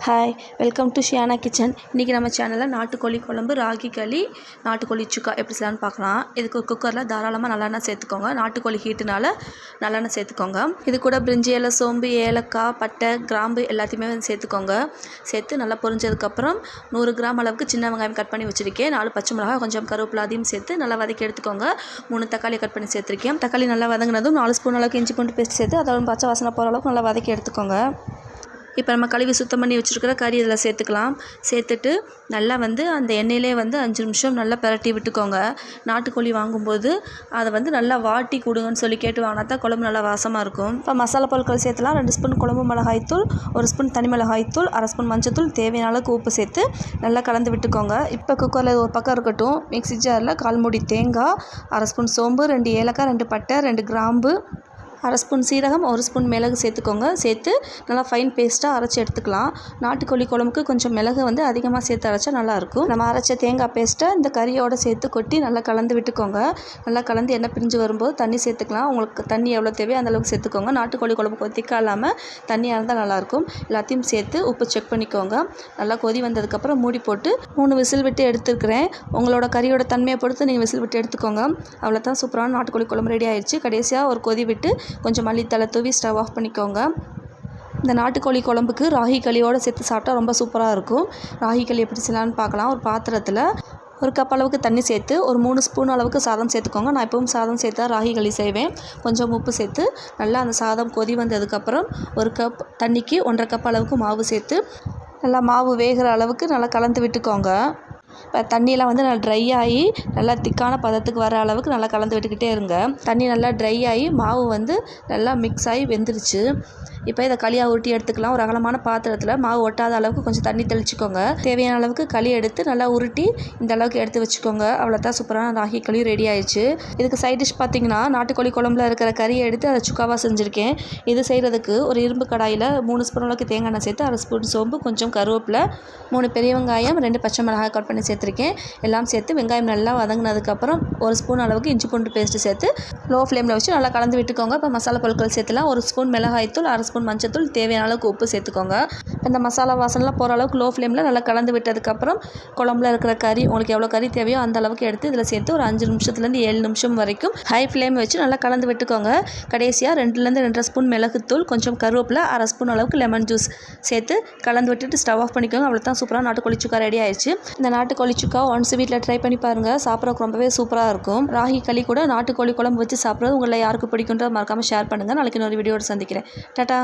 Hi, welcome to Shiyana kitchen. இன்றைக்கி நம்ம சேனலில் நாட்டுக்கோழி குழம்பு, ராகி களி, நாட்டுக்கோழி சுக்கா எப்படி செய்யலான்னு பார்க்கலாம். இதுக்கு குக்கரில் தாராளமாக நல்லெண்ணெய் சேர்த்துக்கோங்க. நாட்டுக்கோழி ஹீட்டுனால நல்லெண்ணெய் சேர்த்துக்கோங்க. இது கூட பிரிஞ்சி இலை, சோம்பு, ஏலக்காய், பட்டை, கிராம்பு எல்லாத்தையுமே சேர்த்துக்கோங்க. சேர்த்து நல்லா பொரிஞ்சதுக்கப்புறம் 100 கிராம் அளவுக்கு சின்ன வெங்காயம் கட் பண்ணி வச்சுருக்கேன். 4 பச்சை மிளகாய், கொஞ்சம் கருவேப்பிலை அதையும் சேர்த்து நல்லா வதக்கி எடுத்துக்கோங்க. 3 தக்காளி கட் பண்ணி சேர்த்துருக்கேன். தக்காளி நல்லா வதங்கினதும் 4 ஸ்பூன் அளவுக்கு இஞ்சி பூண்டு பேஸ்ட் சேர்த்து அதோட பச்சை வாசனை போகிற அளவுக்கு நல்லா வதக்கி எடுத்துக்கோங்க. இப்போ நம்ம கழுவி சுத்தம் பண்ணி வச்சுருக்கிற கறி இதில் சேர்த்துக்கலாம். சேர்த்துட்டு நல்லா அந்த எண்ணெயிலே 5 நிமிஷம் நல்லா பிரட்டி விட்டுக்கோங்க. நாட்டுக்கோழி வாங்கும்போது அதை நல்லா வாட்டி கொடுங்கன்னு சொல்லி கேட்டு வாங்கினா தான் குழம்பு நல்லா வாசமாக இருக்கும். இப்போ மசாலா பொருட்கள் சேர்த்துலாம். 2 ஸ்பூன் குழம்பு மிளகாய்த்தூள், 1 ஸ்பூன் தனி மிளகாய்த்தூள், 1/2 ஸ்பூன் மஞ்சத்தூள், தேவையான அளவுக்கு உப்பு சேர்த்து நல்லா கலந்து விட்டுக்கோங்க. இப்போ குக்கரில் ஒரு பக்கம் இருக்கட்டும். மிக்ஸி ஜாரில் 1/4 மூடி தேங்காய், 1/2 ஸ்பூன் சோம்பு, 2 ஏலக்காய், 2 பட்டை, 2 கிராம்பு, 1/2 ஸ்பூன் சீரகம், 1 ஸ்பூன் மிளகு சேர்த்துக்கோங்க. சேர்த்து நல்லா ஃபைன் பேஸ்ட்டாக அரைச்சி எடுத்துக்கலாம். நாட்டுக்கோழி குழம்புக்கு கொஞ்சம் மிளகு அதிகமாக சேர்த்து அரைச்சா நல்லாயிருக்கும். நம்ம அரைச்ச தேங்காய் பேஸ்ட்டை இந்த கறியோடு சேர்த்து கொட்டி நல்லா கலந்து விட்டுக்கோங்க. நல்லா கலந்து எண்ணெய் பிரிஞ்சு வரும்போது தண்ணி சேர்த்துக்கலாம். உங்களுக்கு தண்ணி எவ்வளோ தேவையோ அந்தளவுக்கு சேர்த்துக்கோங்க. நாட்டுக்கோழி குழம்புக்கு திக்காக இல்லாமல் தண்ணியாக இருந்தால் நல்லாயிருக்கும். எல்லாத்தையும் சேர்த்து உப்பு செக் பண்ணிக்கோங்க. நல்லா கொதி வந்ததுக்கப்புறம் மூடி போட்டு 3 விசில் விட்டு எடுத்துருக்கிறேன். உங்களோட கறியோட தன்மையை பொறுத்து நீங்கள் விசில் விட்டு எடுத்துக்கோங்க. அவ்வளோதான், சூப்பரான நாட்டுக்கோழி குழம்பு ரெடி ஆயிடுச்சு. கடைசியாக ஒரு கொதி விட்டு கொஞ்சம் மல்லித்தலை தூவி ஸ்டவ் ஆஃப் பண்ணிக்கோங்க. இந்த நாட்டுக்கோழி குழம்புக்கு ராகி களியோடு சேர்த்து சாப்பிட்டா ரொம்ப சூப்பராக இருக்கும். ராகி களி எப்படி செய்யலான்னு பார்க்கலாம். ஒரு பாத்திரத்தில் 1 கப் அளவுக்கு தண்ணி சேர்த்து ஒரு 3 ஸ்பூன் அளவுக்கு சாதம் சேர்த்துக்கோங்க. நான் எப்பவும் சாதம் சேர்த்தா ராகி களி செய்வேன். கொஞ்சம் உப்பு சேர்த்து நல்லா அந்த சாதம் கொதி வந்ததுக்கப்புறம் 1 கப் தண்ணிக்கு 1.5 கப் அளவுக்கு மாவு சேர்த்து நல்லா மாவு வேகிற அளவுக்கு நல்லா கலந்து விட்டுக்கோங்க. இப்போ தண்ணியெல்லாம் நல்லா ட்ரை ஆகி நல்லா திக்கான பதத்துக்கு வர அளவுக்கு நல்லா கலந்து விட்டுக்கிட்டே இருங்க. தண்ணி நல்லா ட்ரை ஆகி மாவு நல்லா மிக்ஸ் ஆகி வெந்துருச்சு. இப்போ இதை களியாக உருட்டி எடுத்துக்கலாம். ஒரு அகலமான பாத்திரத்தில் மாவு ஒட்டாத அளவுக்கு கொஞ்சம் தண்ணி தெளிச்சுக்கோங்க. தேவையான அளவுக்கு களி எடுத்து நல்லா உருட்டி இந்த அளவுக்கு எடுத்து வச்சுக்கோங்க. அவ்வளோதான், சூப்பரான ராகி களி ரெடி ஆயிடுச்சு. இதுக்கு சைட் டிஷ் பார்த்திங்கன்னா நாட்டுக்கோழி குழம்புல இருக்கிற கறியை எடுத்து அதை சுக்காவாக செஞ்சுருக்கேன். இது செய்கிறதுக்கு ஒரு இரும்பு கடாயில் 3 ஸ்பூன் அளவுக்கு தேங்காய் எண்ணெய் சேர்த்து 1/2 ஸ்பூன் சோம்பு, கொஞ்சம் கருவேப்பிலை, 3 பெரிய வெங்காயம், 2 பச்சை மிளகாய் கட் பண்ணி சேர்த்துருக்கேன். எல்லாம் சேர்த்து வெங்காயம் நல்லா வதங்கினதுக்கப்புறம் 1 ஸ்பூன் அளவுக்கு இஞ்சி பூண்டு பேஸ்ட்டு சேர்த்து லோ ஃப்ளேமில் வச்சு நல்லா கலந்து விட்டுக்கோங்க. இப்போ மசாலா பொருட்கள் சேர்த்துலாம். 1 ஸ்பூன் மிளகாய்த்தூள், 1/2 ஸ்பூன் மஞ்சத்தூள், தேவையான அளவுக்கு உப்பு சேர்த்துக்கோங்க. இந்த மசாலா வாசனைலாம் போகிற அளவுக்கு லோ ஃப்ளேமில் நல்லா கலந்து விட்டதுக்கப்புறம் குழம்புல இருக்கிற கறி உங்களுக்கு எவ்வளோ கறி தேவையோ அந்த அளவுக்கு எடுத்து இதில் சேர்த்து ஒரு 5 நிமிஷத்துலேருந்து 7 நிமிஷம் வரைக்கும் ஹை ஃப்ளேம் வச்சு நல்லா கலந்து விட்டுக்கோங்க. கடைசியாக 2லேருந்து 2.5 ஸ்பூன் மிளகுத்தூள், கொஞ்சம் கருவேப்பிலை, 1/2 ஸ்பூன் அளவுக்கு லெமன் ஜூஸ் சேர்த்து கலந்து விட்டுட்டு ஸ்டவ் ஆஃப் பண்ணிக்கோங்க. அவ்வளோ தான், சூப்பராக நாட்டுக்கோழி சுக்கா ரெடி ஆயிடுச்சு. இந்த நாட்டுக்கோழி சுக்கா ஒன்ஸ் வீட்டில் ட்ரை பண்ணி பாருங்கள். சாப்பிட்றதுக்கு ரொம்பவே சூப்பராக இருக்கும். ராகி களி கூட நாட்டுக்கோழி குழம்பு வச்சு சாப்பிட்றது உங்களை யாருக்கு பிடிக்குன்றதை மறக்காமல் ஷேர் பண்ணுங்கள். நாளைக்கு இன்னொரு வீடியோட சந்திக்கிறேன். டாடா.